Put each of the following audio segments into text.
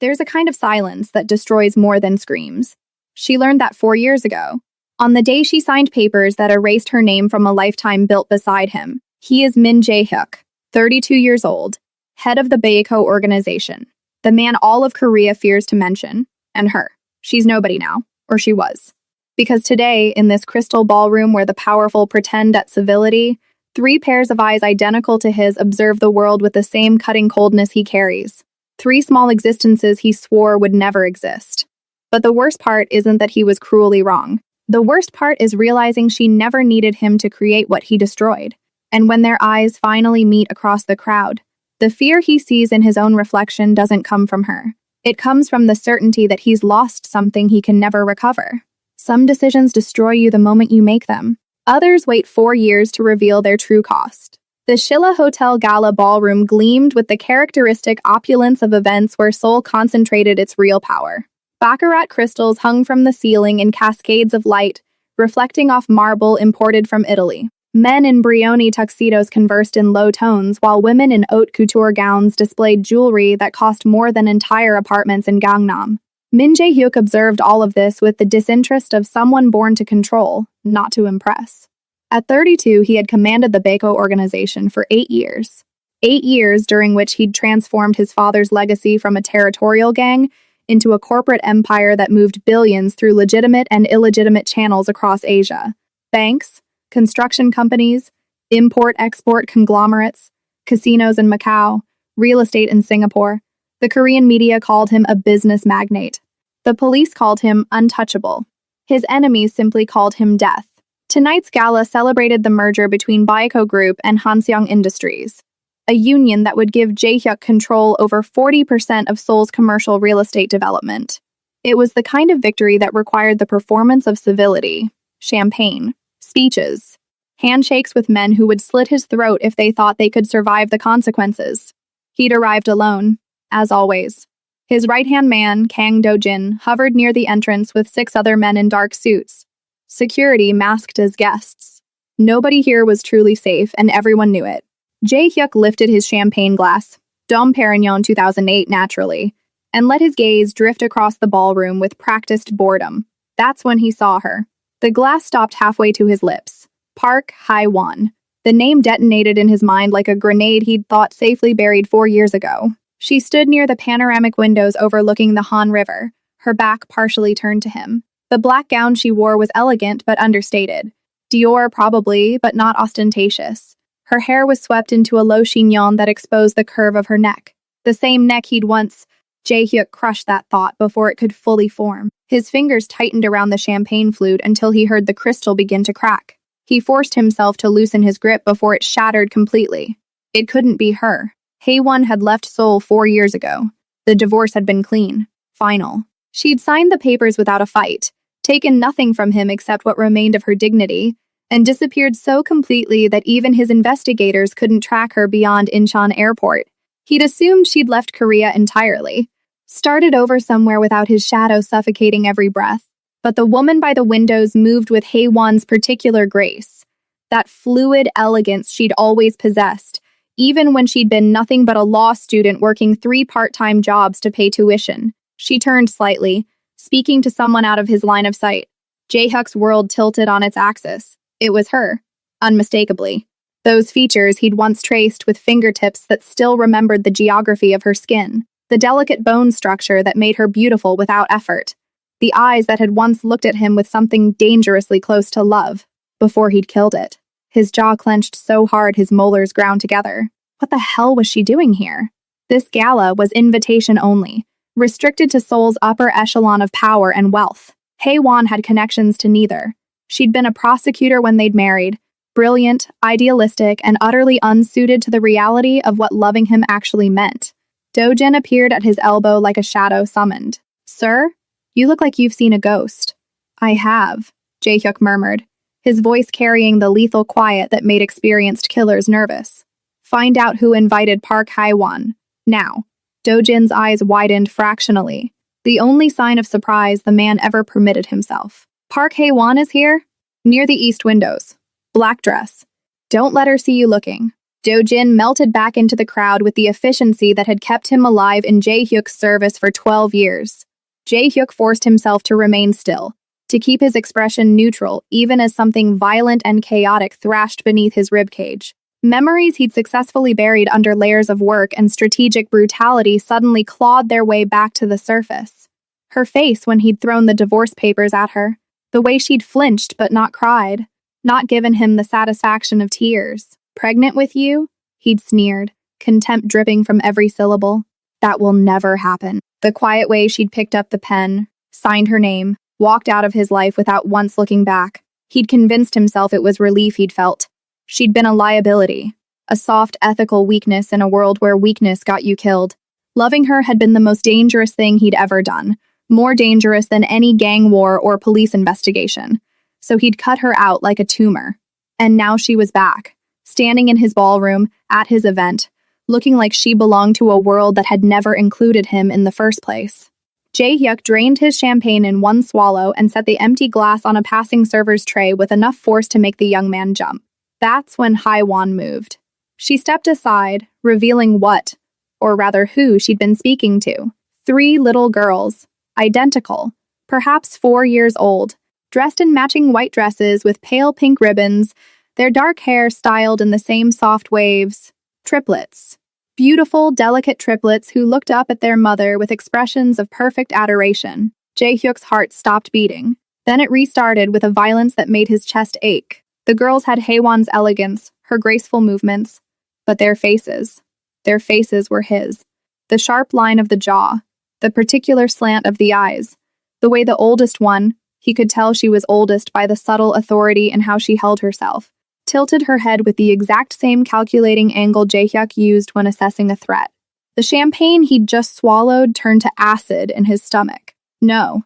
There's a kind of silence that destroys more than screams. She learned that 4 years ago, on the day she signed papers that erased her name from a lifetime built beside him. He is Min Jae-hyuk, 32 years old, head of the Baeko organization, the man all of Korea fears to mention, and her. She's nobody now, or she was. Because today, in this crystal ballroom where the powerful pretend at civility, 3 pairs of eyes identical to his observe the world with the same cutting coldness he carries. 3 small existences he swore would never exist. But the worst part isn't that he was cruelly wrong. The worst part is realizing she never needed him to create what he destroyed. And when their eyes finally meet across the crowd, the fear he sees in his own reflection doesn't come from her. It comes from the certainty that he's lost something he can never recover. Some decisions destroy you the moment you make them. Others wait 4 years to reveal their true cost. The Shilla Hotel Gala Ballroom gleamed with the characteristic opulence of events where Seoul concentrated its real power. Baccarat crystals hung from the ceiling in cascades of light, reflecting off marble imported from Italy. Men in Brioni tuxedos conversed in low tones, while women in haute couture gowns displayed jewelry that cost more than entire apartments in Gangnam. Min Jae-hyuk observed all of this with the disinterest of someone born to control, not to impress. At 32, he had commanded the Baeko organization for 8 years. 8 years during which he'd transformed his father's legacy from a territorial gang into a corporate empire that moved billions through legitimate and illegitimate channels across Asia. Banks, construction companies, import-export conglomerates, casinos in Macau, real estate in Singapore. The Korean media called him a business magnate. The police called him untouchable. His enemies simply called him death. Tonight's gala celebrated the merger between Baeko Group and Hanseong Industries, a union that would give Jae-hyuk control over 40% of Seoul's commercial real estate development. It was the kind of victory that required the performance of civility, champagne, speeches, handshakes with men who would slit his throat if they thought they could survive the consequences. He'd arrived alone, as always. His right-hand man, Kang Do-jin, hovered near the entrance with 6 other men in dark suits. Security masked as guests. Nobody here was truly safe, and everyone knew it. Jae-hyuk lifted his champagne glass, Dom Perignon 2008 naturally, and let his gaze drift across the ballroom with practiced boredom. That's when he saw her. The glass stopped halfway to his lips. Park Hae-won. The name detonated in his mind like a grenade he'd thought safely buried 4 years ago. She stood near the panoramic windows overlooking the Han River, her back partially turned to him. The black gown she wore was elegant but understated. Dior probably, but not ostentatious. Her hair was swept into a low chignon that exposed the curve of her neck. The same neck he'd once. Jae-hyuk crushed that thought before it could fully form. His fingers tightened around the champagne flute until he heard the crystal begin to crack. He forced himself to loosen his grip before it shattered completely. It couldn't be her. Hae-won had left Seoul 4 years ago. The divorce had been clean. Final. She'd signed the papers without a fight, taken nothing from him except what remained of her dignity, and disappeared so completely that even his investigators couldn't track her beyond Incheon Airport. He'd assumed she'd left Korea entirely, started over somewhere without his shadow suffocating every breath. But the woman by the windows moved with Hae-won's particular grace, that fluid elegance she'd always possessed, even when she'd been nothing but a law student working 3 part-time jobs to pay tuition. She turned slightly, speaking to someone out of his line of sight. Jae-hyuk's world tilted on its axis. It was her, unmistakably. Those features he'd once traced with fingertips that still remembered the geography of her skin, the delicate bone structure that made her beautiful without effort, the eyes that had once looked at him with something dangerously close to love, before he'd killed it. His jaw clenched so hard his molars ground together. What the hell was she doing here? This gala was invitation only, restricted to Seoul's upper echelon of power and wealth. Hae-won had connections to neither. She'd been a prosecutor when they'd married, brilliant, idealistic, and utterly unsuited to the reality of what loving him actually meant. Do-jin appeared at his elbow like a shadow summoned. "Sir, you look like you've seen a ghost." "I have," Jae-hyuk murmured, his voice carrying the lethal quiet that made experienced killers nervous. "Find out who invited Park Hae-won. Now." Do-jin's eyes widened fractionally, the only sign of surprise the man ever permitted himself. "Park Hae-won is here? Near the east windows. Black dress. Don't let her see you looking." Do-jin melted back into the crowd with the efficiency that had kept him alive in Jae-hyuk's service for 12 years. Jae-hyuk forced himself to remain still, to keep his expression neutral even as something violent and chaotic thrashed beneath his ribcage. Memories he'd successfully buried under layers of work and strategic brutality suddenly clawed their way back to the surface. Her face when he'd thrown the divorce papers at her, the way she'd flinched but not cried, not given him the satisfaction of tears. "Pregnant with you?" He'd sneered, contempt dripping from every syllable. "That will never happen." The quiet way she'd picked up the pen, signed her name, walked out of his life without once looking back. He'd convinced himself it was relief he'd felt. She'd been a liability, a soft ethical weakness in a world where weakness got you killed. Loving her had been the most dangerous thing he'd ever done, more dangerous than any gang war or police investigation. So he'd cut her out like a tumor. And now she was back, standing in his ballroom, at his event, looking like she belonged to a world that had never included him in the first place. Jae-hyuk drained his champagne in one swallow and set the empty glass on a passing server's tray with enough force to make the young man jump. That's when Hae-won moved. She stepped aside, revealing what, or rather who, she'd been speaking to. 3 little girls, identical, perhaps 4 years old, dressed in matching white dresses with pale pink ribbons, their dark hair styled in the same soft waves. Triplets. Beautiful, delicate triplets who looked up at their mother with expressions of perfect adoration. Jae-hyuk's heart stopped beating. Then it restarted with a violence that made his chest ache. The girls had Hae-won's elegance, her graceful movements, but their faces were his. The sharp line of the jaw, the particular slant of the eyes, the way the oldest one, he could tell she was oldest by the subtle authority in how she held herself, tilted her head with the exact same calculating angle Jae-hyuk used when assessing a threat. The champagne he'd just swallowed turned to acid in his stomach. No,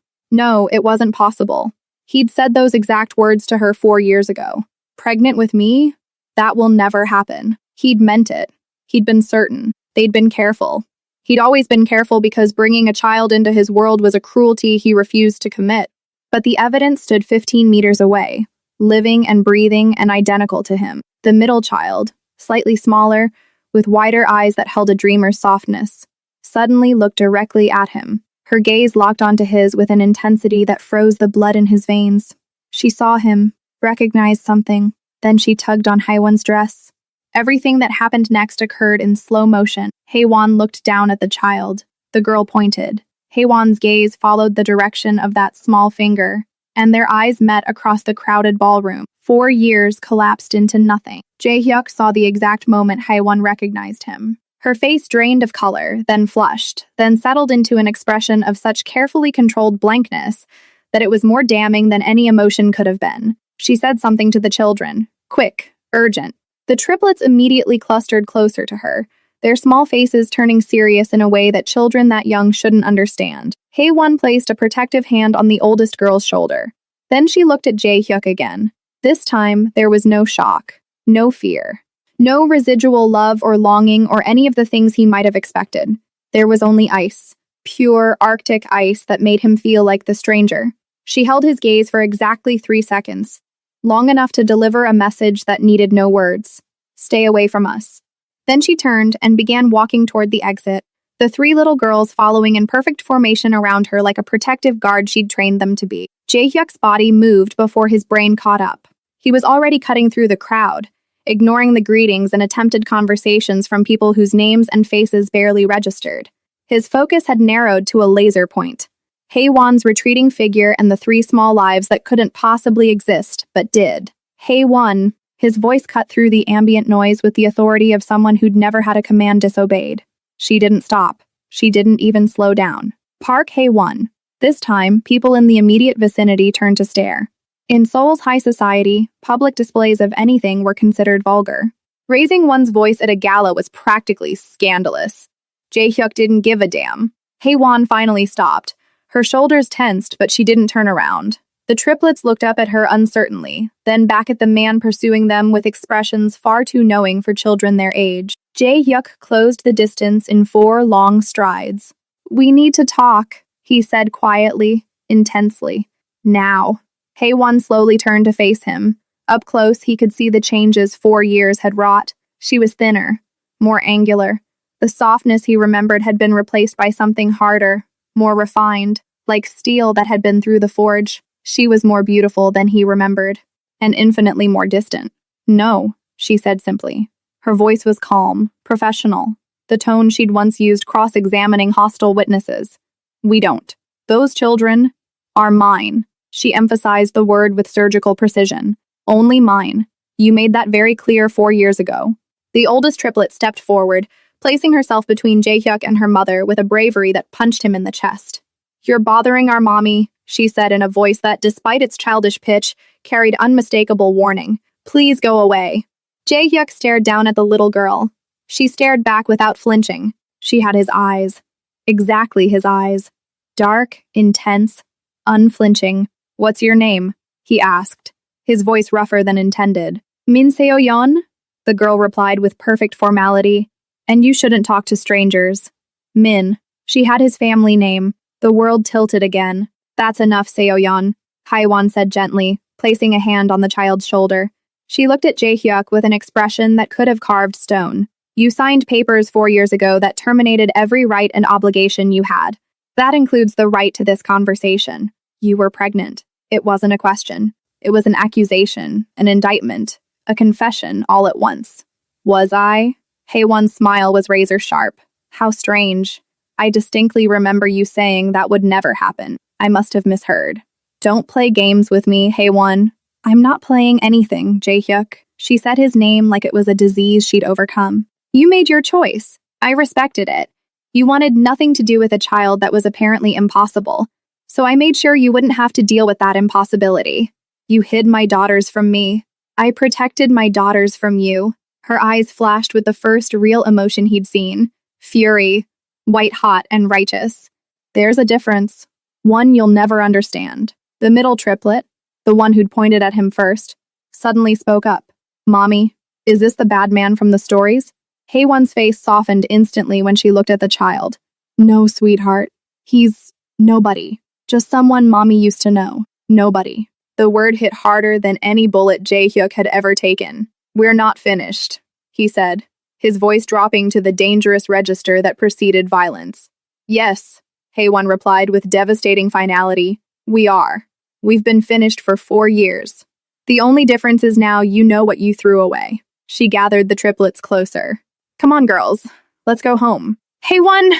it wasn't possible. He'd said those exact words to her 4 years ago. "Pregnant with me? That will never happen." He'd meant it. He'd been certain. They'd been careful. He'd always been careful because bringing a child into his world was a cruelty he refused to commit. But the evidence stood 15 meters away, living and breathing and identical to him. The middle child, slightly smaller, with wider eyes that held a dreamer's softness, suddenly looked directly at him. Her gaze locked onto his with an intensity that froze the blood in his veins. She saw him, recognized something, then she tugged on Hae-won's dress. Everything that happened next occurred in slow motion. Hae-won looked down at the child. The girl pointed. Hae-won's gaze followed the direction of that small finger, and their eyes met across the crowded ballroom. 4 years collapsed into nothing. Jae-hyuk saw the exact moment Hae-won recognized him. Her face drained of color, then flushed, then settled into an expression of such carefully controlled blankness that it was more damning than any emotion could have been. She said something to the children. Quick, urgent. The triplets immediately clustered closer to her, their small faces turning serious in a way that children that young shouldn't understand. Hae-won placed a protective hand on the oldest girl's shoulder. Then she looked at Jae-hyuk again. This time, there was no shock, no fear, no residual love or longing or any of the things he might have expected. There was only ice, pure Arctic ice that made him feel like the stranger. She held his gaze for exactly 3 seconds, long enough to deliver a message that needed no words. Stay away from us. Then she turned and began walking toward the exit, the 3 little girls following in perfect formation around her like a protective guard she'd trained them to be. Jae-hyuk's body moved before his brain caught up. He was already cutting through the crowd, ignoring the greetings and attempted conversations from people whose names and faces barely registered. His focus had narrowed to a laser point. Hae-won's retreating figure and the 3 small lives that couldn't possibly exist, but did. Hae-won, his voice cut through the ambient noise with the authority of someone who'd never had a command disobeyed. She didn't stop. She didn't even slow down. Park Hae-won. This time, people in the immediate vicinity turned to stare. In Seoul's high society, public displays of anything were considered vulgar. Raising one's voice at a gala was practically scandalous. Jae-hyuk didn't give a damn. Hae-won finally stopped. Her shoulders tensed, but she didn't turn around. The triplets looked up at her uncertainly, then back at the man pursuing them with expressions far too knowing for children their age. Jae-hyuk closed the distance in 4 long strides. "We need to talk," he said quietly, intensely. "Now." Hae-won slowly turned to face him. Up close, he could see the changes 4 years had wrought. She was thinner, more angular. The softness he remembered had been replaced by something harder, more refined, like steel that had been through the forge. She was more beautiful than he remembered, and infinitely more distant. No, she said simply. Her voice was calm, professional, the tone she'd once used cross-examining hostile witnesses. We don't. Those children are mine. She emphasized the word with surgical precision. Only mine. You made that very clear 4 years ago. The oldest triplet stepped forward, placing herself between Jae-hyuk and her mother with a bravery that punched him in the chest. You're bothering our mommy, she said in a voice that, despite its childish pitch, carried unmistakable warning. Please go away. Jae-hyuk stared down at the little girl. She stared back without flinching. She had his eyes. Exactly his eyes. Dark, intense, unflinching. What's your name? He asked, his voice rougher than intended. Min Seo-yeon? The girl replied with perfect formality. And you shouldn't talk to strangers. Min. She had his family name. The world tilted again. That's enough, Seo-yeon, Haiwan said gently, placing a hand on the child's shoulder. She looked at Jae-hyuk with an expression that could have carved stone. You signed papers 4 years ago that terminated every right and obligation you had. That includes the right to this conversation. You were pregnant. It wasn't a question. It was an accusation, an indictment, a confession all at once. Was I? Haewon's smile was razor sharp. How strange. I distinctly remember you saying that would never happen. I must have misheard. Don't play games with me, Haewon. I'm not playing anything, Jae-hyuk. She said his name like it was a disease she'd overcome. You made your choice. I respected it. You wanted nothing to do with a child that was apparently impossible. So I made sure you wouldn't have to deal with that impossibility. You hid my daughters from me. I protected my daughters from you. Her eyes flashed with the first real emotion he'd seen. Fury. White-hot and righteous. There's a difference. One you'll never understand. The middle triplet, the one who'd pointed at him first, suddenly spoke up. Mommy, is this the bad man from the stories? Haewon's face softened instantly when she looked at the child. No, sweetheart. He's nobody. Just someone Mommy used to know. Nobody. The word hit harder than any bullet Jae-hyuk had ever taken. We're not finished, he said, his voice dropping to the dangerous register that preceded violence. Yes, Haewon replied with devastating finality. We are. We've been finished for 4 years. The only difference is now you know what you threw away. She gathered the triplets closer. Come on, girls. Let's go home. Haewon!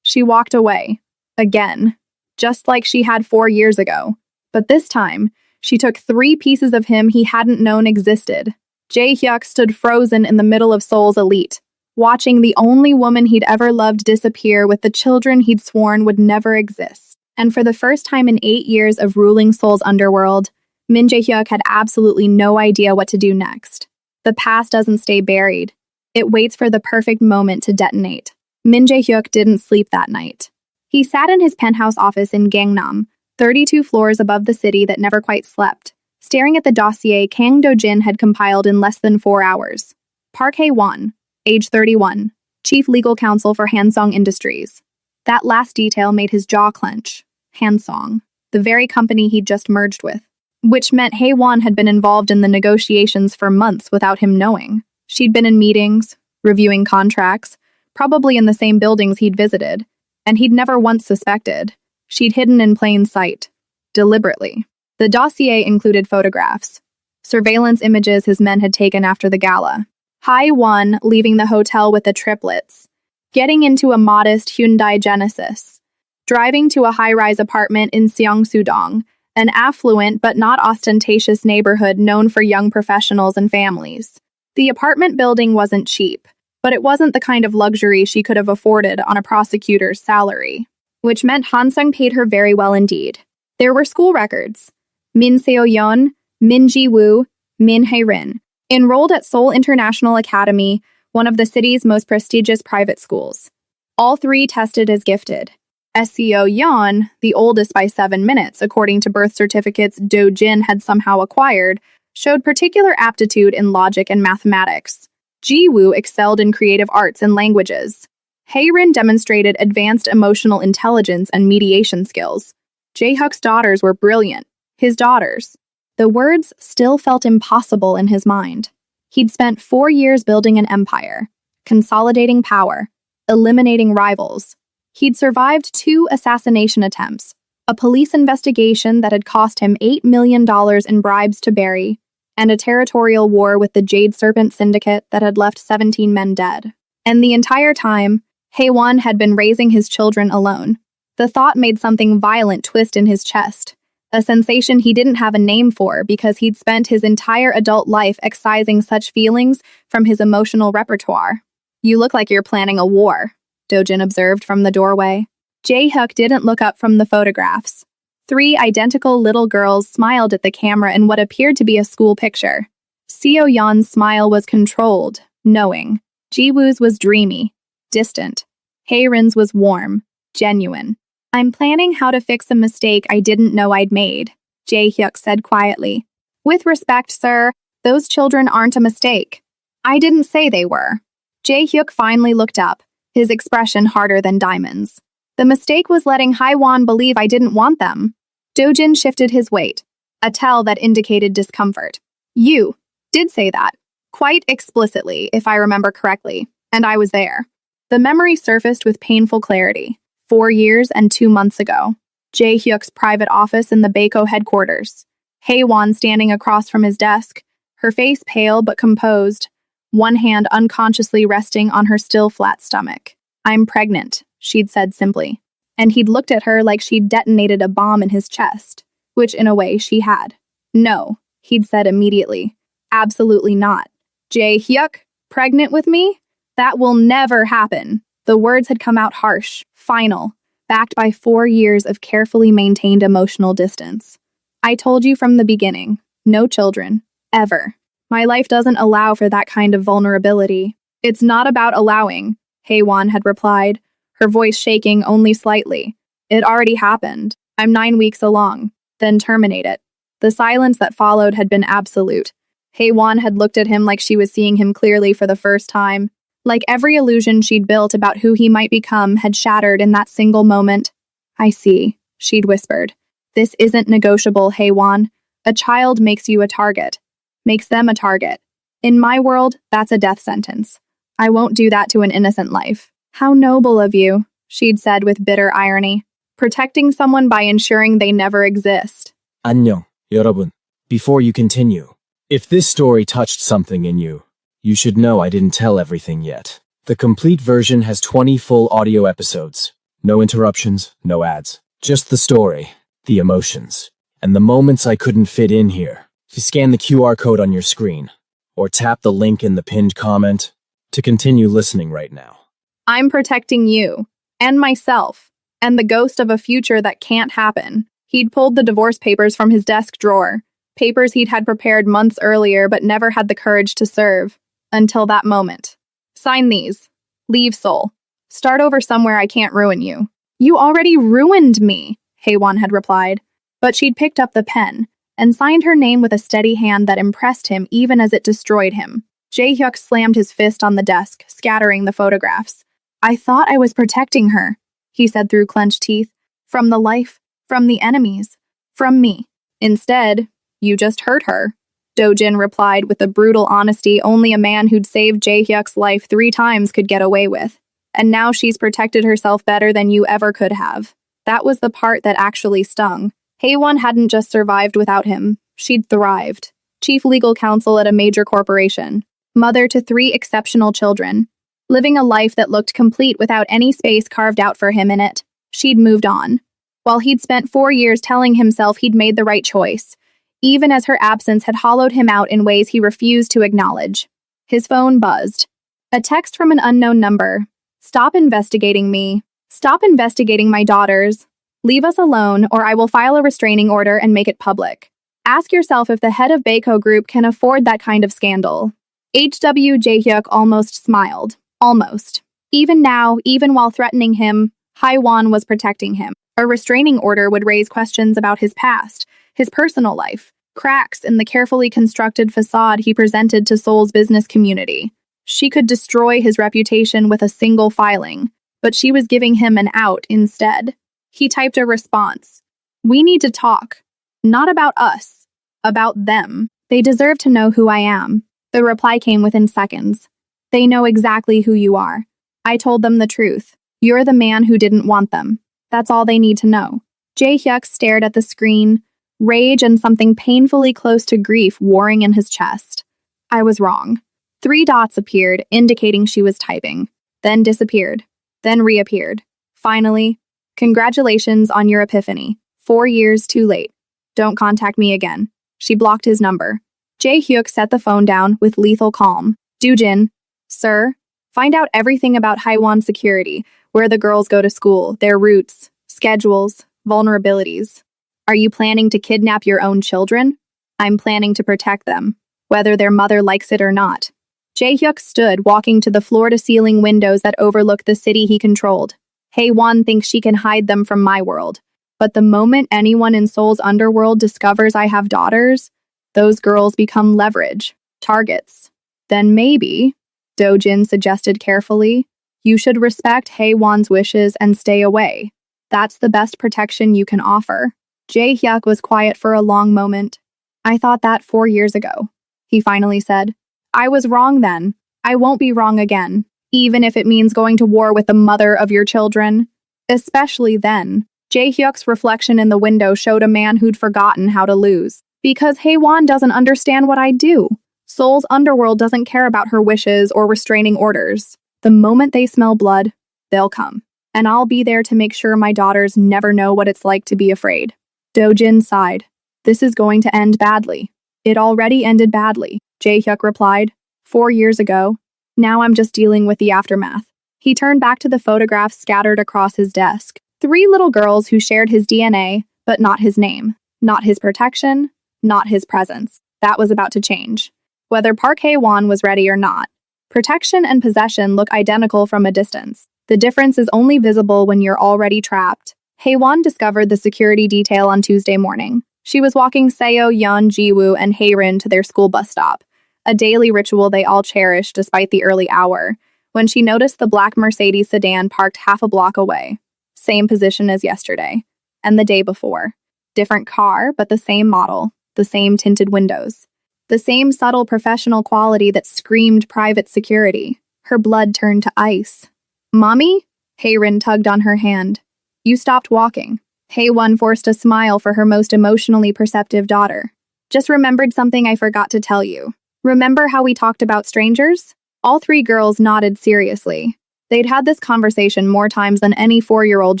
She walked away. Again. Just like she had 4 years ago. But this time, she took 3 pieces of him he hadn't known existed. Jae-hyuk stood frozen in the middle of Seoul's elite, watching the only woman he'd ever loved disappear with the children he'd sworn would never exist. And for the first time in 8 years of ruling Seoul's underworld, Min Jae-hyuk had absolutely no idea what to do next. The past doesn't stay buried. It waits for the perfect moment to detonate. Min Jae-hyuk didn't sleep that night. He sat in his penthouse office in Gangnam, 32 floors above the city that never quite slept, staring at the dossier Kang Do-jin had compiled in less than 4 hours. Park Hae-won, age 31, chief legal counsel for Hansong Industries. That last detail made his jaw clench. Hansong, the very company he'd just merged with. Which meant Hae-won had been involved in the negotiations for months without him knowing. She'd been in meetings, reviewing contracts, probably in the same buildings he'd visited, and he'd never once suspected. She'd hidden in plain sight. Deliberately. The dossier included photographs. Surveillance images his men had taken after the gala. Hae-won leaving the hotel with the triplets. Getting into a modest Hyundai Genesis. Driving to a high-rise apartment in Seongsu-dong, an affluent but not ostentatious neighborhood known for young professionals and families. The apartment building wasn't cheap, but it wasn't the kind of luxury she could have afforded on a prosecutor's salary, which meant Hansung paid her very well indeed. There were school records. Min Seo-yeon, Min Ji-woo, Min Hae-rin, enrolled at Seoul International Academy, one of the city's most prestigious private schools. All 3 tested as gifted. Seo-yeon, the oldest by 7 minutes, according to birth certificates Do-jin had somehow acquired, showed particular aptitude in logic and mathematics. Ji-woo excelled in creative arts and languages. Hae-rin demonstrated advanced emotional intelligence and mediation skills. Jae-hyuk's daughters were brilliant. His daughters. The words still felt impossible in his mind. He'd spent 4 years building an empire, consolidating power, eliminating rivals. He'd survived 2 assassination attempts, a police investigation that had cost him $8 million in bribes to bury, and a territorial war with the Jade Serpent Syndicate that had left 17 men dead. And the entire time, Haewon had been raising his children alone. The thought made something violent twist in his chest, a sensation he didn't have a name for because he'd spent his entire adult life excising such feelings from his emotional repertoire. "You look like you're planning a war," Dojin observed from the doorway. Jae-hyuk didn't look up from the photographs. 3 identical little girls smiled at the camera in what appeared to be a school picture. Seo-yeon's smile was controlled, knowing. Ji-woo's was dreamy, distant. Hae-rin's was warm, genuine. "I'm planning how to fix a mistake I didn't know I'd made," Jae-hyuk said quietly. "With respect, sir, those children aren't a mistake. I didn't say they were." Jae-hyuk finally looked up, his expression harder than diamonds. "The mistake was letting Haewon believe I didn't want them." Dojin shifted his weight, a tell that indicated discomfort. "You did say that, quite explicitly, if I remember correctly, and I was there." The memory surfaced with painful clarity. 4 years and 2 months ago. Jae-hyuk's private office in the Baeko headquarters. Haewon standing across from his desk, her face pale but composed, one hand unconsciously resting on her still flat stomach. "I'm pregnant," she'd said simply. And he'd looked at her like she'd detonated a bomb in his chest, which in a way she had. "No," he'd said immediately. "Absolutely not. Jae-hyuk, pregnant with me? That will never happen." The words had come out harsh, final, backed by 4 years of carefully maintained emotional distance. "I told you from the beginning, no children, ever. My life doesn't allow for that kind of vulnerability." "It's not about allowing," Haewon had replied, her voice shaking only slightly. "It already happened. I'm 9 weeks along. Then terminate it." The silence that followed had been absolute. Haewon had looked at him like she was seeing him clearly for the first time. Like every illusion she'd built about who he might become had shattered in that single moment. "I see," she'd whispered. "This isn't negotiable, Haewon. A child makes you a target. Makes them a target. In my world, that's a death sentence. I won't do that to an innocent life." "How noble of you," she'd said with bitter irony. "Protecting someone by ensuring they never exist." 안녕, 여러분. Before you continue, if this story touched something in you, you should know I didn't tell everything yet. The complete version has 20 full audio episodes. No interruptions, no ads. Just the story, the emotions, and the moments I couldn't fit in here. If you scan the QR code on your screen, or tap the link in the pinned comment to continue listening right now. "I'm protecting you, and myself, and the ghost of a future that can't happen." He'd pulled the divorce papers from his desk drawer, papers he'd had prepared months earlier but never had the courage to serve. Until that moment. "Sign these. Leave Seoul. Start over somewhere I can't ruin you." "You already ruined me," Haewon had replied. But she'd picked up the pen and signed her name with a steady hand that impressed him even as it destroyed him. Jae-hyuk slammed his fist on the desk, scattering the photographs. "I thought I was protecting her," he said through clenched teeth. "From the life, from the enemies, from me. Instead, you just hurt her." Dojin replied with the brutal honesty only a man who'd saved Jae-hyuk's life 3 times could get away with. "And now she's protected herself better than you ever could have." That was the part that actually stung. Haewon hadn't just survived without him. She'd thrived. Chief legal counsel at a major corporation. Mother to 3 exceptional children. Living a life that looked complete without any space carved out for him in it. She'd moved on. While he'd spent 4 years telling himself he'd made the right choice, even as her absence had hollowed him out in ways he refused to acknowledge. His phone buzzed. A text from an unknown number. "Stop investigating me. Stop investigating my daughters. Leave us alone, or I will file a restraining order and make it public. Ask yourself if the head of Baeko Group can afford that kind of scandal." H.W. Jae-hyuk almost smiled. Almost. Even now, even while threatening him, Haewon was protecting him. A restraining order would raise questions about his past, his personal life, cracks in the carefully constructed facade he presented to Seoul's business community. She could destroy his reputation with a single filing, but she was giving him an out instead. He typed a response. "We need to talk. Not about us. About them. They deserve to know who I am. The reply came within seconds. They know exactly who you are. I told them the truth. You're the man who didn't want them. That's all they need to know. Jae-hyuk stared at the screen, rage and something painfully close to grief warring in his chest. I was wrong. 3 dots appeared, indicating she was typing, then disappeared, then reappeared. Finally, congratulations on your epiphany. 4 years too late. Don't contact me again. She blocked his number. Jae-hyuk set the phone down with lethal calm. Doo-jin, sir, find out everything about Haiwan security, where the girls go to school, their routes, schedules, vulnerabilities. Are you planning to kidnap your own children? I'm planning to protect them, whether their mother likes it or not. Jae-hyuk stood, walking to the floor-to-ceiling windows that overlook the city he controlled. Haewon thinks she can hide them from my world. But the moment anyone in Seoul's underworld discovers I have daughters, those girls become leverage, targets. Then maybe, Dojin suggested carefully, you should respect Haewon's wishes and stay away. That's the best protection you can offer. Jae-hyuk was quiet for a long moment. I thought that 4 years ago, he finally said. I was wrong then. I won't be wrong again, even if it means going to war with the mother of your children. Especially then. Jae-hyuk's reflection in the window showed a man who'd forgotten how to lose. Because Haewon doesn't understand what I do. Seoul's underworld doesn't care about her wishes or restraining orders. The moment they smell blood, they'll come. And I'll be there to make sure my daughters never know what it's like to be afraid. Dojin sighed. This is going to end badly. It already ended badly, Jae-hyuk replied. 4 years ago. Now I'm just dealing with the aftermath. He turned back to the photographs scattered across his desk. 3 little girls who shared his DNA, but not his name. Not his protection, not his presence. That was about to change. Whether Park Hae-won was ready or not. Protection and possession look identical from a distance. The difference is only visible when you're already trapped. Hae-won discovered the security detail on Tuesday morning. She was walking Seo, Yeon, Jiwoo, and Haerin to their school bus stop, a daily ritual they all cherished despite the early hour, when she noticed the black Mercedes sedan parked half a block away. Same position as yesterday, and the day before. Different car, but the same model, the same tinted windows. The same subtle professional quality that screamed private security. Her blood turned to ice. Mommy? Haerin tugged on her hand. You stopped walking. Haewon forced a smile for her most emotionally perceptive daughter. Just remembered something I forgot to tell you. Remember how we talked about strangers? All 3 girls nodded seriously. They'd had this conversation more times than any 4-year-old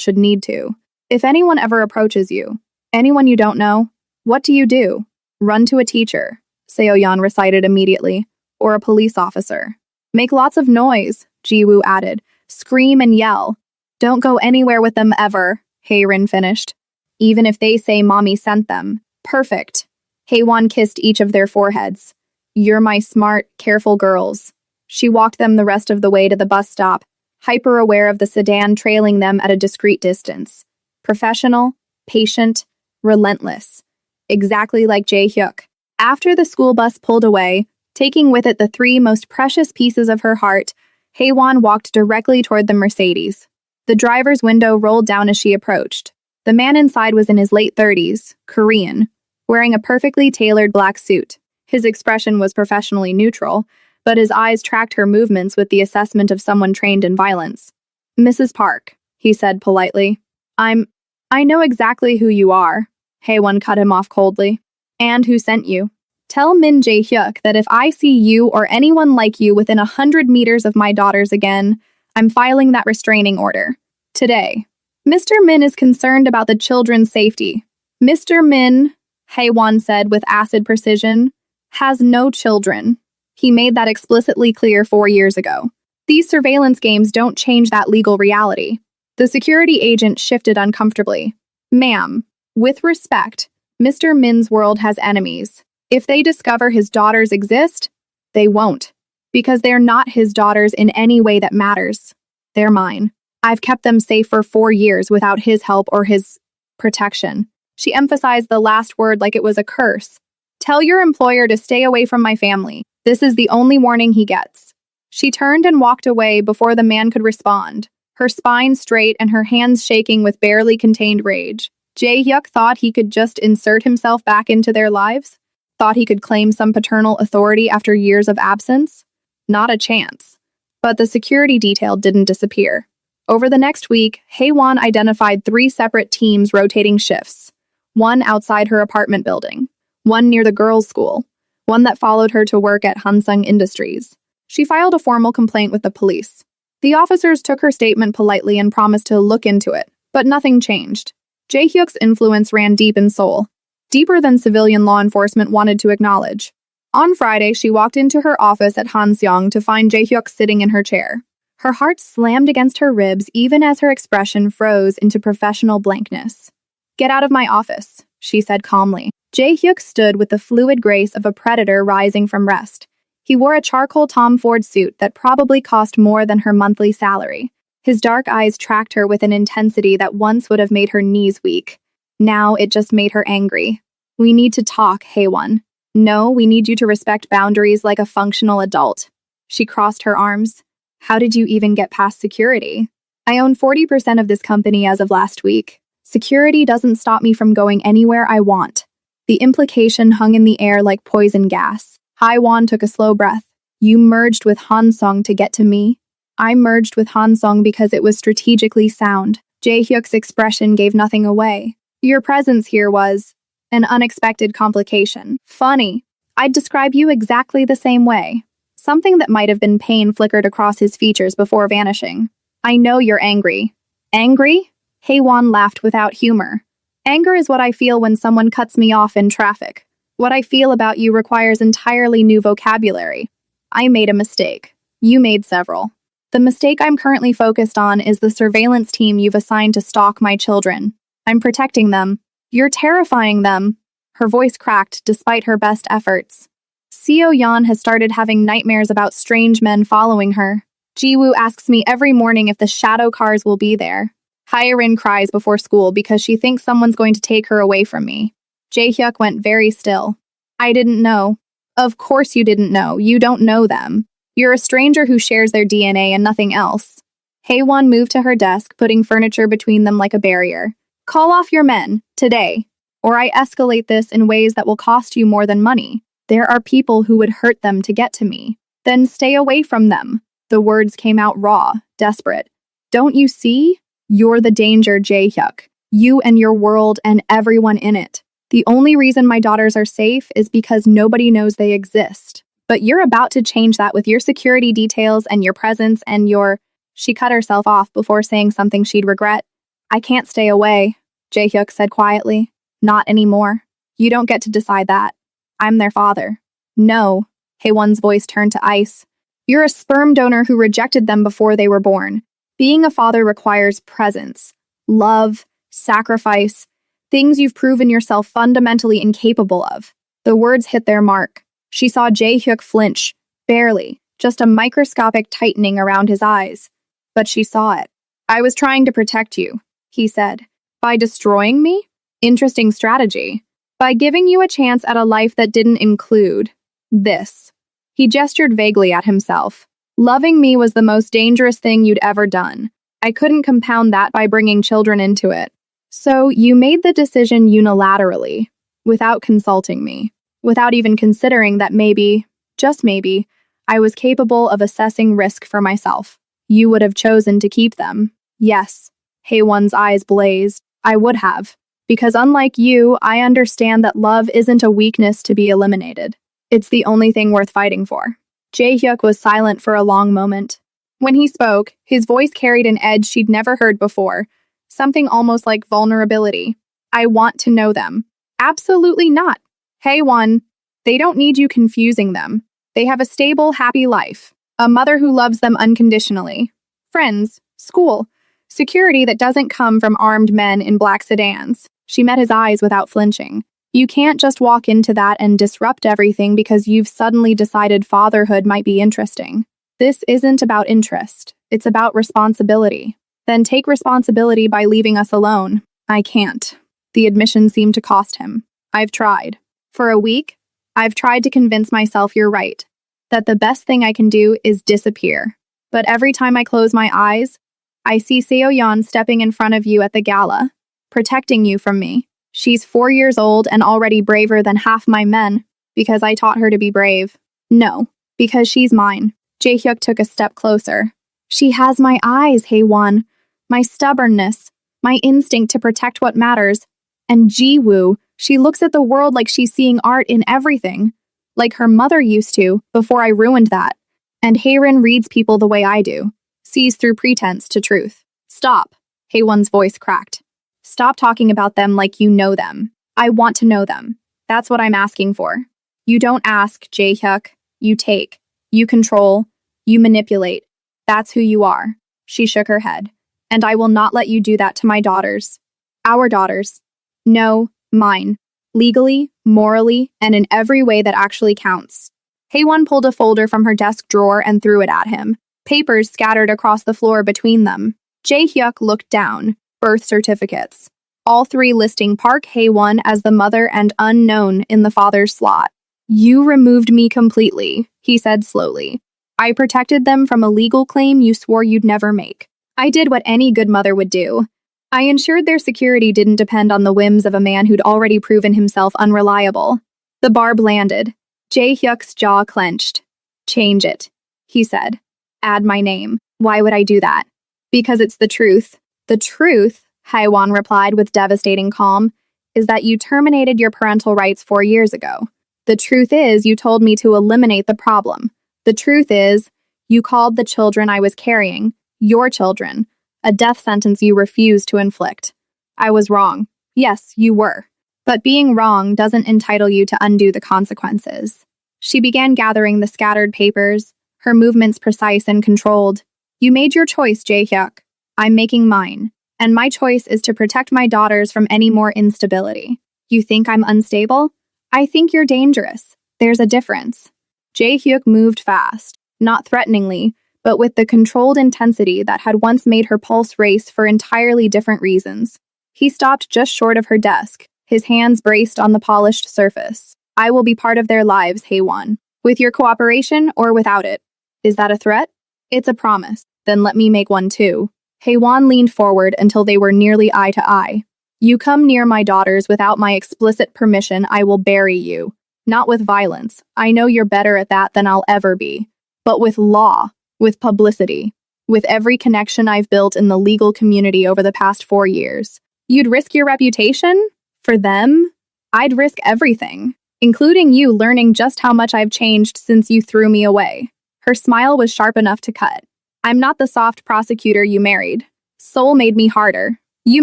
should need to. If anyone ever approaches you, anyone you don't know, what do? Run to a teacher, Seoyeon recited immediately, or a police officer. Make lots of noise, Jiwoo added. Scream and yell. Don't go anywhere with them ever, Haerin finished. Even if they say mommy sent them. Perfect. Haewon kissed each of their foreheads. You're my smart, careful girls. She walked them the rest of the way to the bus stop, hyper-aware of the sedan trailing them at a discreet distance. Professional, patient, relentless. Exactly like Jae-hyuk. After the school bus pulled away, taking with it the 3 most precious pieces of her heart, Haewon walked directly toward the Mercedes. The driver's window rolled down as she approached. The man inside was in his late 30s, Korean, wearing a perfectly tailored black suit. His expression was professionally neutral, but his eyes tracked her movements with the assessment of someone trained in violence. Mrs. Park, he said politely. I know exactly who you are. Haewon cut him off coldly. And who sent you. Tell Min Jae-hyuk that if I see you or anyone like you within 100 meters of my daughters again, I'm filing that restraining order. Today. Mr. Min is concerned about the children's safety. Mr. Min, Haewon said with acid precision, has no children. He made that explicitly clear 4 years ago. These surveillance games don't change that legal reality. The security agent shifted uncomfortably. Ma'am, with respect, Mr. Min's world has enemies. If they discover his daughters exist, they won't. Because they're not his daughters in any way that matters. They're mine. I've kept them safe for 4 years without his help or his protection. She emphasized the last word like it was a curse. Tell your employer to stay away from my family. This is the only warning he gets. She turned and walked away before the man could respond, her spine straight and her hands shaking with barely contained rage. Jae-hyuk thought he could just insert himself back into their lives? Thought he could claim some paternal authority after years of absence? Not a chance. But the security detail didn't disappear. Over the next week, Haewon identified 3 separate teams rotating shifts. One outside her apartment building, one near the girls' school, one that followed her to work at Hansung Industries. She filed a formal complaint with the police. The officers took her statement politely and promised to look into it, but nothing changed. Jae-hyuk's influence ran deep in Seoul, deeper than civilian law enforcement wanted to acknowledge. On Friday, she walked into her office at Hanseong to find Jae-hyuk sitting in her chair. Her heart slammed against her ribs even as her expression froze into professional blankness. "Get out of my office," she said calmly. Jae-hyuk stood with the fluid grace of a predator rising from rest. He wore a charcoal Tom Ford suit that probably cost more than her monthly salary. His dark eyes tracked her with an intensity that once would have made her knees weak. Now it just made her angry. "We need to talk, Haewon. No, we need you to respect boundaries like a functional adult." She crossed her arms. "How did you even get past security?" "I own 40% of this company as of last week. Security doesn't stop me from going anywhere I want." The implication hung in the air like poison gas. Haewon took a slow breath. "You merged with Hansung to get to me?" "I merged with Hansung because it was strategically sound." Jae-hyuk's expression gave nothing away. "Your presence here was an unexpected complication." "Funny. I'd describe you exactly the same way." Something that might have been pain flickered across his features before vanishing. "I know you're angry." "Angry?" Haewon laughed without humor. "Anger is what I feel when someone cuts me off in traffic. What I feel about you requires entirely new vocabulary. I made a mistake. You made several. The mistake I'm currently focused on is the surveillance team you've assigned to stalk my children. I'm protecting them. You're terrifying them." Her voice cracked despite her best efforts. Seo-yeon has started having nightmares about strange men following her. Ji-woo asks me every morning if the shadow cars will be there. Hyerin cries before school because she thinks someone's going to take her away from me. Jae-hyuk went very still. "I didn't know." "Of course you didn't know. You don't know them. You're a stranger who shares their DNA and nothing else." Haewon moved to her desk, putting furniture between them like a barrier. "Call off your men, today, or I escalate this in ways that will cost you more than money. There are people who would hurt them to get to me. Then stay away from them." The words came out raw, desperate. "Don't you see? You're the danger, Jae-hyuk. You and your world and everyone in it. The only reason my daughters are safe is because nobody knows they exist. But you're about to change that with your security details and your presence and your—" She cut herself off before saying something she'd regret. "I can't stay away," Jae-hyuk said quietly. "Not anymore. You don't get to decide that. I'm their father." "No." Haewon's voice turned to ice. "You're a sperm donor who rejected them before they were born. Being a father requires presence, love, sacrifice, things you've proven yourself fundamentally incapable of." The words hit their mark. She saw Jae-hyuk flinch, barely, just a microscopic tightening around his eyes. But she saw it. "I was trying to protect you," he said. "By destroying me? Interesting strategy. By giving you a chance at a life that didn't include this." He gestured vaguely at himself. "Loving me was the most dangerous thing you'd ever done. I couldn't compound that by bringing children into it. So you made the decision unilaterally, without consulting me, without even considering that maybe, just maybe, I was capable of assessing risk for myself. You would have chosen to keep them." "Yes." Haewon's eyes blazed. "I would have. Because unlike you, I understand that love isn't a weakness to be eliminated. It's the only thing worth fighting for." Jae-hyuk was silent for a long moment. When he spoke, his voice carried an edge she'd never heard before, something almost like vulnerability. "I want to know them." "Absolutely not. Haewon, they don't need you confusing them. They have a stable, happy life. A mother who loves them unconditionally. Friends, school, security that doesn't come from armed men in black sedans." She met his eyes without flinching. "You can't just walk into that and disrupt everything because you've suddenly decided fatherhood might be interesting. This isn't about interest. It's about responsibility. Then take responsibility by leaving us alone." "I can't." The admission seemed to cost him. "I've tried. For a week, I've tried to convince myself you're right, that the best thing I can do is disappear. But every time I close my eyes, I see Seo-yeon stepping in front of you at the gala, protecting you from me. She's 4 years old and already braver than half my men." Because I taught her to be brave. No, because she's mine. Jae-hyuk took a step closer. She has my eyes, Hae-won. My stubbornness. My instinct to protect what matters. And Ji-woo, she looks at the world like she's seeing art in everything. Like her mother used to, before I ruined that. And Haerin reads people the way I do. Sees through pretense to truth. Stop. Hae-won's voice cracked. Stop talking about them like you know them. I want to know them. That's what I'm asking for. You don't ask, Jae-hyuk. You take. You control. You manipulate. That's who you are. She shook her head. And I will not let you do that to my daughters. Our daughters. No, mine. Legally, morally, and in every way that actually counts. Hae-won pulled a folder from her desk drawer and threw it at him. Papers scattered across the floor between them. Jae-hyuk looked down. Birth certificates. All three listing Park Hae-won as the mother and unknown in the father's slot. You removed me completely, he said slowly. I protected them from a legal claim you swore you'd never make. I did what any good mother would do. I ensured their security didn't depend on the whims of a man who'd already proven himself unreliable. The barb landed. Jae-hyuk's jaw clenched. Change it, he said. Add my name. Why would I do that? Because it's the truth. The truth, Hae-won replied with devastating calm, is that you terminated your parental rights 4 years ago. The truth is you told me to eliminate the problem. The truth is you called the children I was carrying, your children, a death sentence you refused to inflict. I was wrong. Yes, you were. But being wrong doesn't entitle you to undo the consequences. She began gathering the scattered papers, her movements precise and controlled. You made your choice, Jae-hyuk. I'm making mine. And my choice is to protect my daughters from any more instability. You think I'm unstable? I think you're dangerous. There's a difference. Jae-hyuk moved fast, not threateningly, but with the controlled intensity that had once made her pulse race for entirely different reasons. He stopped just short of her desk, his hands braced on the polished surface. I will be part of their lives, Hae-won, with your cooperation or without it. Is that a threat? It's a promise. Then let me make one too. Hae-won leaned forward until they were nearly eye to eye. You come near my daughters without my explicit permission, I will bury you. Not with violence. I know you're better at that than I'll ever be. But with law, with publicity, with every connection I've built in the legal community over the past 4 years. You'd risk your reputation? For them? I'd risk everything, including you learning just how much I've changed since you threw me away. Her smile was sharp enough to cut. I'm not the soft prosecutor you married. Soul made me harder. You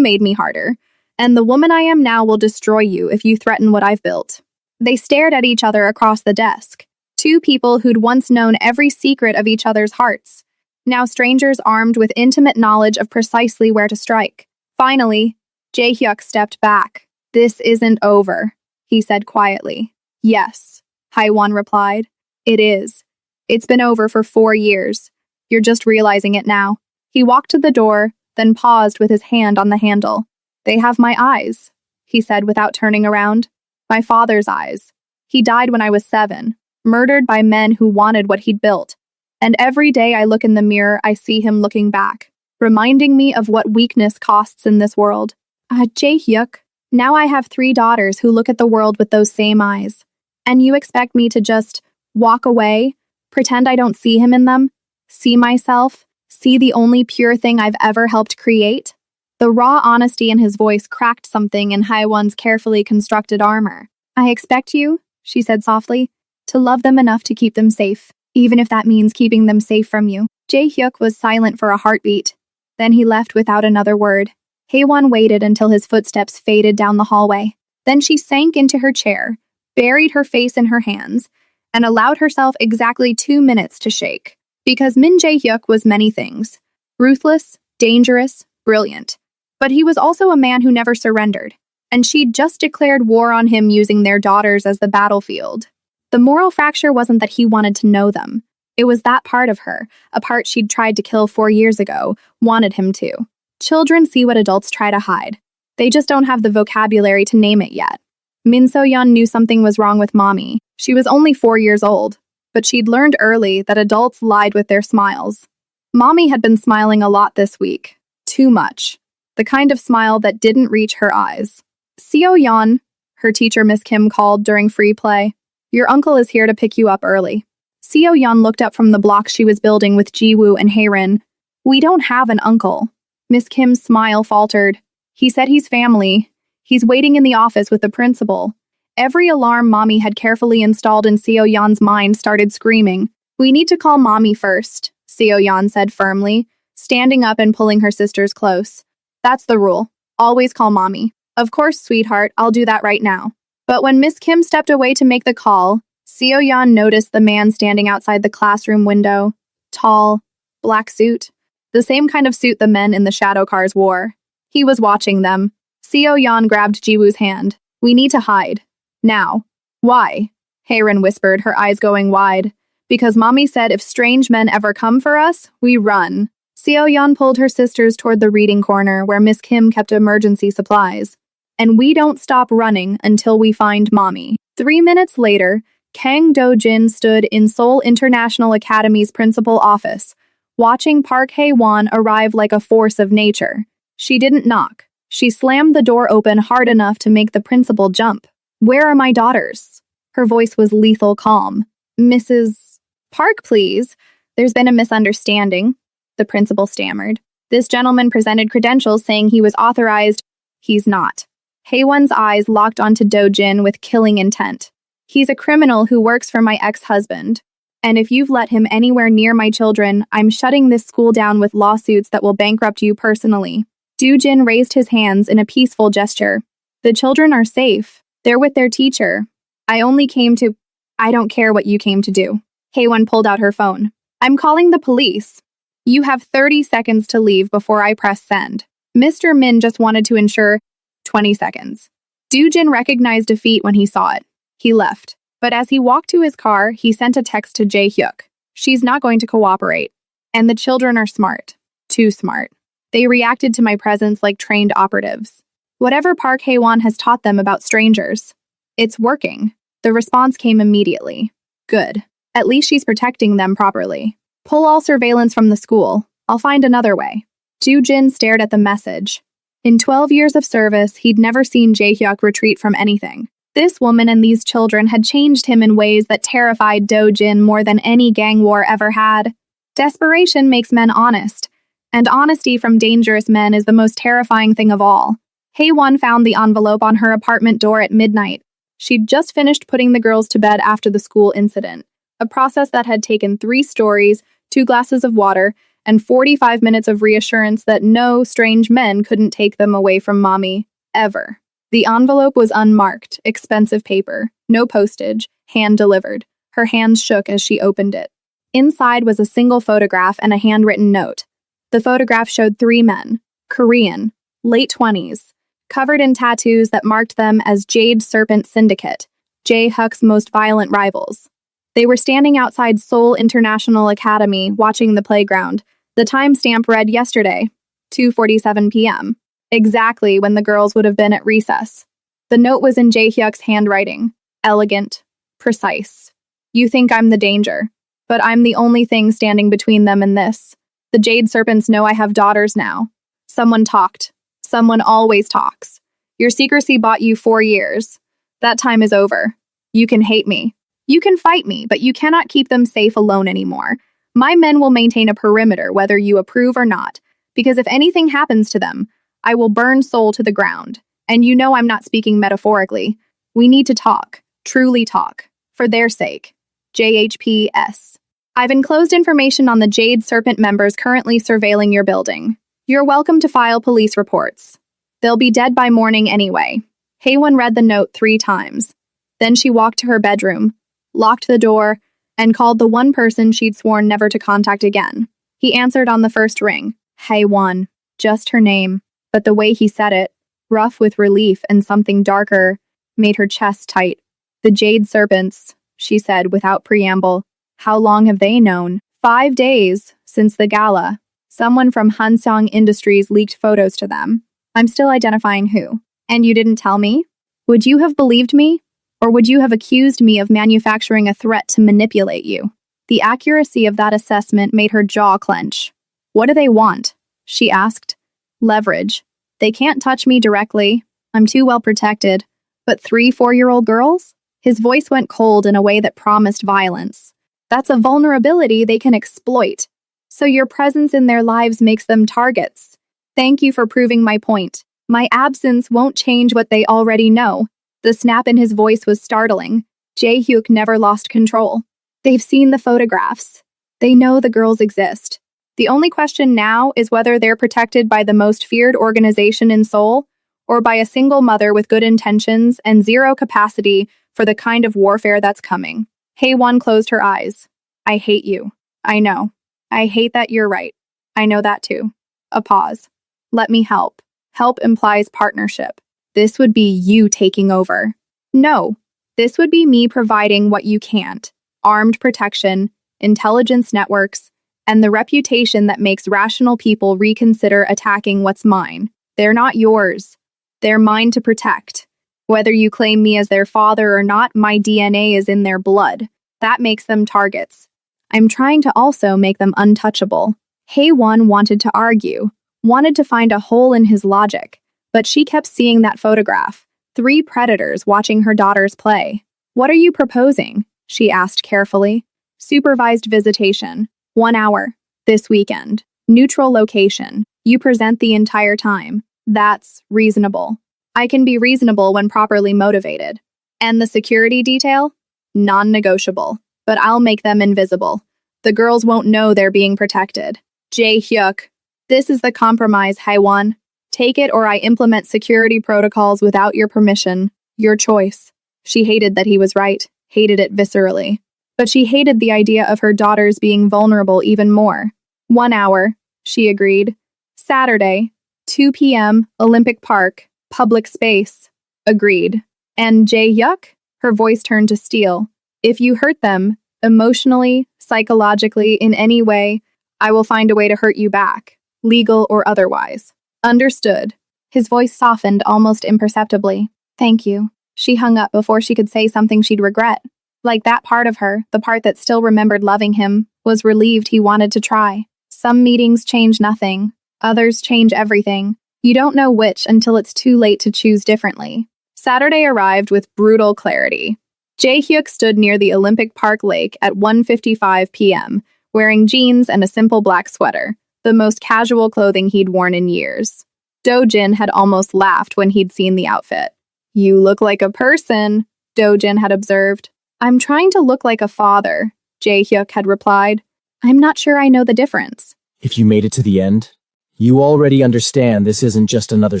made me harder. And the woman I am now will destroy you if you threaten what I've built. They stared at each other across the desk. Two people who'd once known every secret of each other's hearts. Now strangers armed with intimate knowledge of precisely where to strike. Finally, Jae-hyuk stepped back. This isn't over, he said quietly. Yes, Hae-won replied. It is. It's been over for 4 years. You're just realizing it now. He walked to the door, then paused with his hand on the handle. They have my eyes, he said without turning around. My father's eyes. He died when I was 7, murdered by men who wanted what he'd built. And every day I look in the mirror, I see him looking back, reminding me of what weakness costs in this world. Jae-hyuk, now I have 3 daughters who look at the world with those same eyes. And you expect me to just walk away, pretend I don't see him in them, see myself, see the only pure thing I've ever helped create? The raw honesty in his voice cracked something in Hae-won's carefully constructed armor. I expect you, she said softly, to love them enough to keep them safe, even if that means keeping them safe from you. Jae-hyuk was silent for a heartbeat. Then he left without another word. Hae-won waited until his footsteps faded down the hallway. Then she sank into her chair, buried her face in her hands, and allowed herself exactly 2 minutes to shake. Because Min Jae-hyuk was many things. Ruthless, dangerous, brilliant. But he was also a man who never surrendered, and she'd just declared war on him using their daughters as the battlefield. The moral fracture wasn't that he wanted to know them. It was that part of her, a part she'd tried to kill 4 years ago, wanted him to. Children see what adults try to hide. They just don't have the vocabulary to name it yet. Min So-yeon knew something was wrong with Mommy. She was only 4 years old, but she'd learned early that adults lied with their smiles. Mommy had been smiling a lot this week. Too much. The kind of smile that didn't reach her eyes. Seo-yeon, her teacher Miss Kim called during free play. Your uncle is here to pick you up early. Seo Yeon looked up from the block she was building with Jiwoo and Haerin. We don't have an uncle. Miss Kim's smile faltered. He said he's family. He's waiting in the office with the principal. Every alarm Mommy had carefully installed in Seo Yeon's mind started screaming. We need to call Mommy first, Seo Yeon said firmly, standing up and pulling her sisters close. That's the rule. Always call Mommy. Of course, sweetheart, I'll do that right now. But when Miss Kim stepped away to make the call, Seo Yeon noticed the man standing outside the classroom window. Tall, black suit. The same kind of suit the men in the shadow cars wore. He was watching them. Seo Yeon grabbed Jiwoo's hand. We need to hide. Now. Why? Haerin whispered, her eyes going wide. Because Mommy said if strange men ever come for us, we run. Seo Yeon pulled her sisters toward the reading corner where Miss Kim kept emergency supplies. And we don't stop running until we find Mommy. 3 minutes later, Kang Do-jin stood in Seoul International Academy's principal office, watching Park Hae-won arrive like a force of nature. She didn't knock. She slammed the door open hard enough to make the principal jump. Where are my daughters? Her voice was lethal calm. Mrs. Park, please. There's been a misunderstanding, the principal stammered. This gentleman presented credentials saying he was authorized. He's not. Hae-won's eyes locked onto Do-jin with killing intent. He's a criminal who works for my ex-husband. And if you've let him anywhere near my children, I'm shutting this school down with lawsuits that will bankrupt you personally. Do-jin raised his hands in a peaceful gesture. The children are safe. They're with their teacher. I don't care what you came to do. Hae-won pulled out her phone. I'm calling the police. You have 30 seconds to leave before I press send. Mr. Min just wanted to ensure 20 seconds. Do-jin recognized defeat when he saw it. He left. But as he walked to his car, he sent a text to Jae-hyuk. She's not going to cooperate. And the children are smart. Too smart. They reacted to my presence like trained operatives. Whatever Park Hae-won has taught them about strangers. It's working. The response came immediately. Good. At least she's protecting them properly. Pull all surveillance from the school. I'll find another way. Do-jin stared at the message. In 12 years of service, he'd never seen Jae-hyuk retreat from anything. This woman and these children had changed him in ways that terrified Do-jin more than any gang war ever had. Desperation makes men honest, and honesty from dangerous men is the most terrifying thing of all. Hae-won found the envelope on her apartment door at midnight. She'd just finished putting the girls to bed after the school incident, a process that had taken 3 stories, 2 glasses of water, and 45 minutes of reassurance that no strange men couldn't take them away from Mommy, ever. The envelope was unmarked, expensive paper, no postage, hand-delivered. Her hands shook as she opened it. Inside was a single photograph and a handwritten note. The photograph showed 3 men, Korean, late 20s, covered in tattoos that marked them as Jade Serpent Syndicate, Jae-hyuk's most violent rivals. They were standing outside Seoul International Academy watching the playground. The timestamp read yesterday, 2:47 p.m., exactly when the girls would have been at recess. The note was in Jae-hyuk's handwriting, elegant, precise. You think I'm the danger, but I'm the only thing standing between them and this. The Jade Serpents know I have daughters now. Someone talked. Someone always talks. Your secrecy bought you 4 years. That time is over. You can hate me. You can fight me, but you cannot keep them safe alone anymore. My men will maintain a perimeter whether you approve or not, because if anything happens to them, I will burn Seoul to the ground. And you know I'm not speaking metaphorically. We need to talk, truly talk, for their sake. JHPS. I've enclosed information on the Jade Serpent members currently surveilling your building. You're welcome to file police reports. They'll be dead by morning anyway. Hae-won read the note 3 times. Then she walked to her bedroom, locked the door, and called the one person she'd sworn never to contact again. He answered on the first ring. Hae-won. Just her name. But the way he said it, rough with relief and something darker, made her chest tight. The Jade Serpents, she said without preamble. How long have they known? 5 days, since the gala. Someone from Hansong Industries leaked photos to them. I'm still identifying who. And you didn't tell me? Would you have believed me? Or would you have accused me of manufacturing a threat to manipulate you? The accuracy of that assessment made her jaw clench. What do they want? She asked. Leverage. They can't touch me directly. I'm too well protected. But 3 4-year-old girls? His voice went cold in a way that promised violence. That's a vulnerability they can exploit. So your presence in their lives makes them targets. Thank you for proving my point. My absence won't change what they already know. The snap in his voice was startling. Jae-hyuk never lost control. They've seen the photographs. They know the girls exist. The only question now is whether they're protected by the most feared organization in Seoul, or by a single mother with good intentions and zero capacity for the kind of warfare that's coming. Haewon closed her eyes. I hate you. I know. I hate that you're right. I know that too. A pause. Let me help. Help implies partnership. This would be you taking over. No. This would be me providing what you can't. Armed protection, intelligence networks, and the reputation that makes rational people reconsider attacking what's mine. They're not yours. They're mine to protect. Whether you claim me as their father or not, my DNA is in their blood. That makes them targets. I'm trying to also make them untouchable. Haewon wanted to argue, wanted to find a hole in his logic, but she kept seeing that photograph. 3 predators watching her daughters play. What are you proposing? She asked carefully. Supervised visitation. 1 hour. This weekend. Neutral location. You present the entire time. That's reasonable. I can be reasonable when properly motivated. And the security detail? Non-negotiable. But I'll make them invisible. The girls won't know they're being protected. Jae-hyuk. This is the compromise, Haewon. Take it or I implement security protocols without your permission. Your choice. She hated that he was right, hated it viscerally. But she hated the idea of her daughters being vulnerable even more. 1 hour, she agreed. Saturday, 2 p.m., Olympic Park, public space. Agreed. And Jae-hyuk? Her voice turned to steel. If you hurt them, emotionally, psychologically, in any way, I will find a way to hurt you back, legal or otherwise. Understood. His voice softened almost imperceptibly. Thank you. She hung up before she could say something she'd regret. Like that part of her, the part that still remembered loving him, was relieved he wanted to try. Some meetings change nothing. Others change everything. You don't know which until it's too late to choose differently. Saturday arrived with brutal clarity. Jae-hyuk stood near the Olympic Park lake at 1:55 p.m., wearing jeans and a simple black sweater, the most casual clothing he'd worn in years. Do-jin had almost laughed when he'd seen the outfit. You look like a person, Do-jin had observed. I'm trying to look like a father, Jae-hyuk had replied. I'm not sure I know the difference. If you made it to the end, you already understand this isn't just another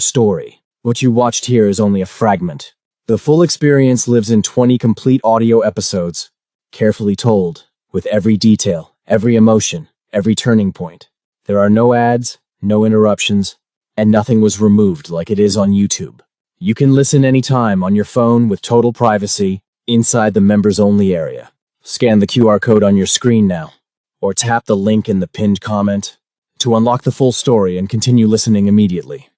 story. What you watched here is only a fragment. The full experience lives in 20 complete audio episodes, carefully told, with every detail, every emotion, every turning point. There are no ads, no interruptions, and nothing was removed like it is on YouTube. You can listen anytime on your phone with total privacy, inside the members-only area. Scan the QR code on your screen now, or tap the link in the pinned comment to unlock the full story and continue listening immediately.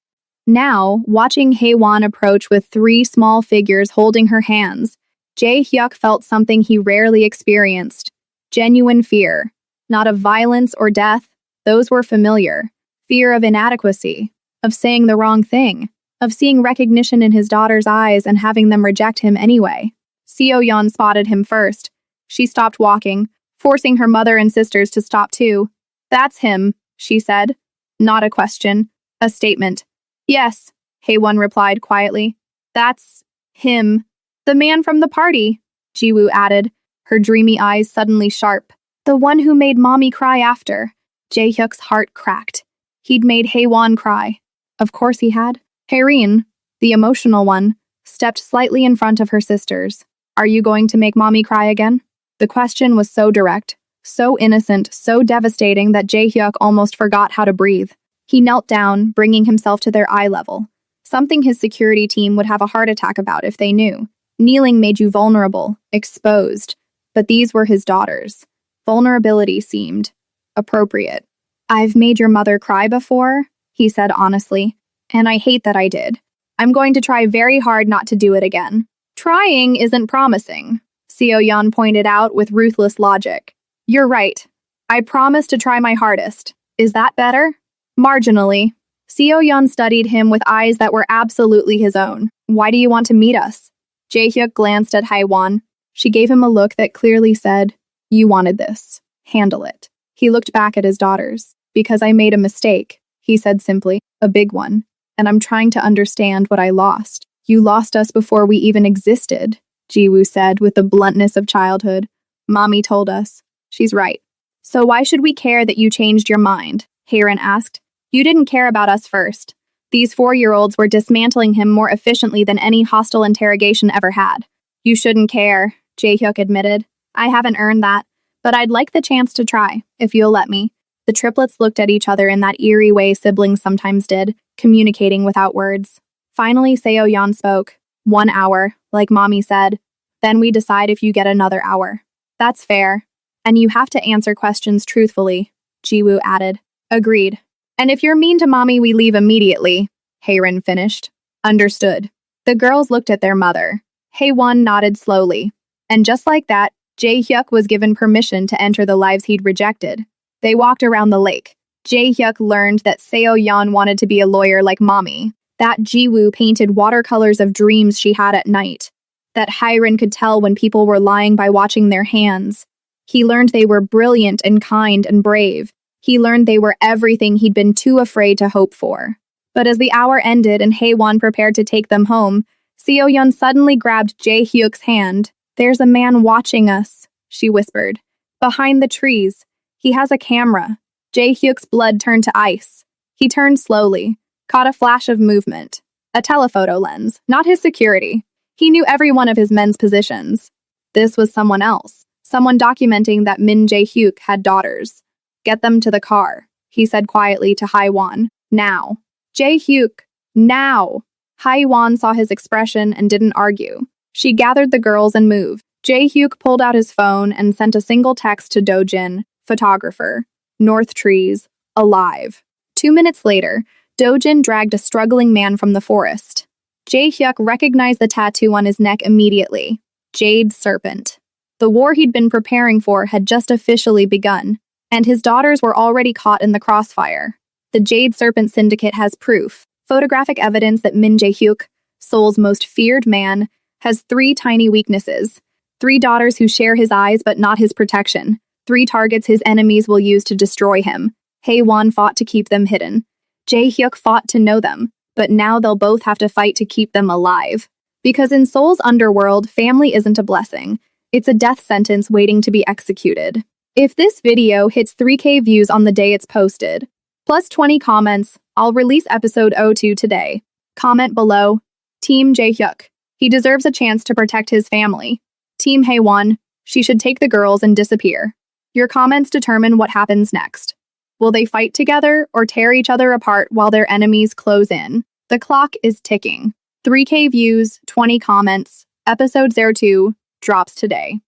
Now, watching Haewon approach with 3 small figures holding her hands, Jae-hyuk felt something he rarely experienced. Genuine fear. Not of violence or death, those were familiar. Fear of inadequacy, of saying the wrong thing, of seeing recognition in his daughter's eyes and having them reject him anyway. Seo-yeon spotted him first. She stopped walking, forcing her mother and sisters to stop too. That's him, she said. Not a question, a statement. Yes, Haewon replied quietly. That's him. The man from the party, Jiwoo added, her dreamy eyes suddenly sharp. The one who made mommy cry after. Jae-hyuk's heart cracked. He'd made Haewon cry. Of course he had. Haerin, the emotional one, stepped slightly in front of her sisters. Are you going to make mommy cry again? The question was so direct, so innocent, so devastating that Jae-hyuk almost forgot how to breathe. He knelt down, bringing himself to their eye level. Something his security team would have a heart attack about if they knew. Kneeling made you vulnerable, exposed. But these were his daughters. Vulnerability seemed appropriate. I've made your mother cry before, he said honestly, and I hate that I did. I'm going to try very hard not to do it again. Trying isn't promising, Seo-yeon pointed out with ruthless logic. You're right. I promise to try my hardest. Is that better? Marginally. Seo-yeon studied him with eyes that were absolutely his own. Why do you want to meet us? Jae-hyuk glanced at Haewon. She gave him a look that clearly said, "You wanted this. Handle it." He looked back at his daughters. "Because I made a mistake," he said simply, "a big one. And I'm trying to understand what I lost." "You lost us before we even existed," Jiwoo said with the bluntness of childhood. "Mommy told us." "She's right." "So why should we care that you changed your mind?" Haerin asked. "You didn't care about us first." These 4-year-olds were dismantling him more efficiently than any hostile interrogation ever had. "You shouldn't care," Jae-hyuk admitted. "I haven't earned that, but I'd like the chance to try, if you'll let me." The triplets looked at each other in that eerie way siblings sometimes did, communicating without words. Finally, Seo-yeon spoke. "1 hour, like Mommy said. Then we decide if you get another hour." "That's fair. And you have to answer questions truthfully," Jiwoo added. "Agreed. And if you're mean to Mommy, we leave immediately," Haerin finished. "Understood." The girls looked at their mother. Haewon nodded slowly. And just like that, Jae-hyuk was given permission to enter the lives he'd rejected. They walked around the lake. Jae-hyuk learned that Seo-yeon wanted to be a lawyer like Mommy, that Jiwoo painted watercolors of dreams she had at night, that Haerin could tell when people were lying by watching their hands. He learned they were brilliant and kind and brave. He learned they were everything he'd been too afraid to hope for. But as the hour ended and Haewon prepared to take them home, Seo-yeon suddenly grabbed Jae-hyuk's hand. "There's a man watching us," she whispered. "Behind the trees. He has a camera." Jae-hyuk's blood turned to ice. He turned slowly, caught a flash of movement. A telephoto lens, not his security. He knew every one of his men's positions. This was someone else, someone documenting that Min Jae-hyuk had daughters. "Get them to the car," he said quietly to Haewon. "Now." "Jae-hyuk, now!" Haewon saw his expression and didn't argue. She gathered the girls and moved. Jae-hyuk pulled out his phone and sent a single text to Dojin, photographer. "North trees, alive." 2 minutes later, Dojin dragged a struggling man from the forest. Jae-hyuk recognized the tattoo on his neck immediately. Jade Serpent. The war he'd been preparing for had just officially begun, and his daughters were already caught in the crossfire. The Jade Serpent Syndicate has proof, photographic evidence that Min Jae-hyuk, Seoul's most feared man, has 3 tiny weaknesses. 3 daughters who share his eyes but not his protection. 3 targets his enemies will use to destroy him. Haewon fought to keep them hidden. Jae-hyuk fought to know them, but now they'll both have to fight to keep them alive. Because in Seoul's underworld, family isn't a blessing. It's a death sentence waiting to be executed. If this video hits 3K views on the day it's posted, plus 20 comments, I'll release episode 02 today. Comment below, Team Jae-hyuk. He deserves a chance to protect his family. Team Haewon. She should take the girls and disappear. Your comments determine what happens next. Will they fight together or tear each other apart while their enemies close in? The clock is ticking. 3K views, 20 comments. Episode 02 drops today.